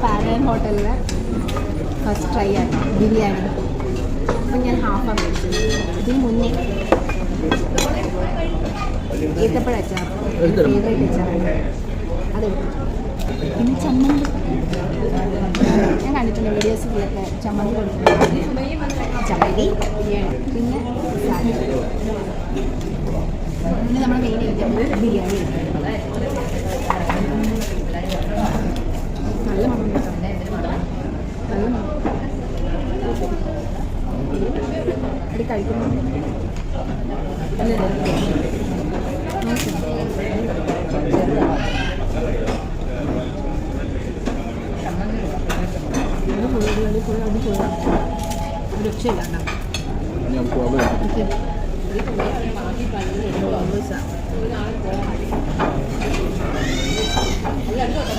പാരൻ ഹോട്ടലിലെ first try ആണ് ബിരിയാണി. അപ്പം ഞാൻ ഹാഫാണ് മേടിച്ചത്. ഇതിന് മുന്നേ ഈത്തപ്പഴ അച്ചാർ ഫേവറേറ്റ് അച്ചാറാണ്, അതെടുത്തു. പിന്നെ ചമ്മന്തി ഞാൻ കണ്ടിട്ടുണ്ട് വീഡിയോസിലൊക്കെ ചമ്മന്തി കൊടുക്കുന്നത്. ചമ്മന്തി പിന്നെ സാലഡ്. പിന്നെ നമ്മൾ മെയിൻ ഐറ്റം ബിരിയാണി. നല്ല മണം കേട്ടോ, നല്ല മണം. അത് കഴിക്കുന്നു. രക്ഷയില്ല.